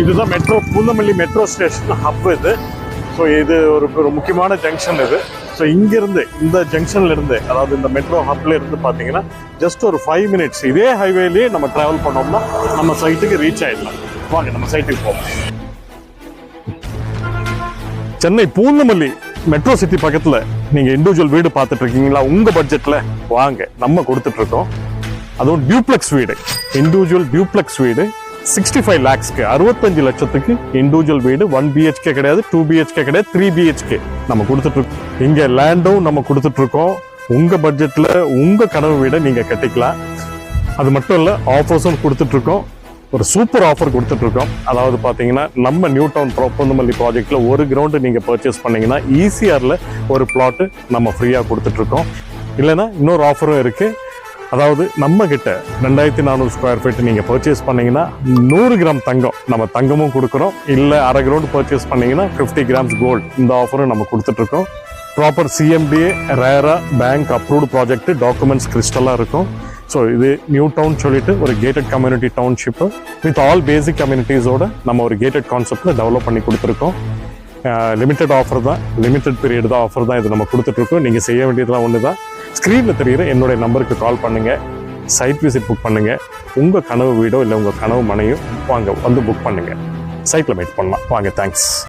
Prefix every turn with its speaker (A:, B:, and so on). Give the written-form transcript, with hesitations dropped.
A: இதுதான் metro Poonamallee metro station hub இது. So இது ஒரு முக்கியமான ஜங்ஷன் இது. ஸோ இங்கிருந்து இந்த ஜங்ஷன்ல இருந்து, அதாவது இந்த மெட்ரோ ஹப்ல இருந்து பார்த்தீங்கன்னா ஜஸ்ட் ஒரு 5 minutes இதே ஹைவேலேயே நம்ம டிராவல் பண்ணோம்னா நம்ம சைட்டுக்கு ரீச் ஆயிடலாம். வாங்க நம்ம சைட்டுக்கு போவோம். சென்னை பூந்தமல்லி மெட்ரோ சிட்டி பக்கத்துல நீங்க இண்டிவிஜுவல் வீடு பார்த்துட்டு இருக்கீங்களா? உங்க பட்ஜெட்ல வாங்க, நம்ம கொடுத்துட்டு இருக்கோம். அதுவும் டியூப்ளெக்ஸ் வீடு, இண்டிவிஜுவல் டியூப்ளெக்ஸ் வீடு 65 lakhsக்கு 65 லட்சத்துக்கு இண்டிவிஜுவல் வீடு. 1 BHK கிடையாது, 2 BHK கிடையாது, 3 BHK நம்ம கொடுத்துட்டு இருக்கோம். இங்க லேண்டும் நம்ம கொடுத்துட்டு இருக்கோம். உங்க பட்ஜெட்ல உங்க கனவு வீடை நீங்க கட்டிக்கலாம். அது மட்டும் இல்ல, ஆஃபர்ஸும் கொடுத்துட்டு இருக்கோம். ஒரு சூப்பர் ஆஃபர் கொடுத்துட்டு இருக்கோம். அதாவது பாத்தீங்கன்னா நம்ம நியூ டவுன் பூந்தமல்லி ப்ராஜெக்ட்ல ஒரு கிரவுண்டு நீங்க பர்ச்சேஸ் பண்ணீங்கன்னா ECRல ஒரு பிளாட் நம்ம ஃப்ரீயா கொடுத்துட்டு இருக்கோம். இல்லைன்னா இன்னொரு ஆஃபரும் இருக்கு. அதாவது நம்ம கிட்ட 2400 ஸ்கொயர் ஃபீட் நீங்க பர்ச்சேஸ் பண்ணீங்கன்னா 100 கிராம் தங்கம், நம்ம தங்கமும் கொடுக்குறோம். இல்ல அரை கிரவுண்ட் பர்ச்சேஸ் பண்ணீங்கன்னா 50 grams கோல்டு, இந்த ஆஃபரும் நம்ம கொடுத்துட்டு இருக்கோம். Proper CMDA RERA bank approved project, documents கிறிஸ்டலா இருக்கும். ஸோ இது நியூ டவுன் சொல்லிட்டு ஒரு gated community township with all basic கம்யூனிட்டிஸோட நம்ம ஒரு கேட்டட் கான்செப்ட்ல டெவலப் பண்ணி கொடுத்துருக்கோம். லிமிடெட் ஆஃபர் தான், லிமிடெட் பீரியட் தான் ஆஃபர் தான் இது நம்ம கொடுத்துட்ருக்கோம். நீங்கள் செய்ய வேண்டியதுலாம் ஒன்று தான், ஸ்க்ரீனில் தெரிகிற என்னுடைய நம்பருக்கு கால் பண்ணுங்கள், சைட் விசிட் புக் பண்ணுங்கள். உங்கள் கனவு வீடோ இல்லை உங்கள் கனவு மனையோ வாங்க வந்து புக் பண்ணுங்கள், சைட்டில் மீட் பண்ணலாம். வாங்க, தேங்க்ஸ்.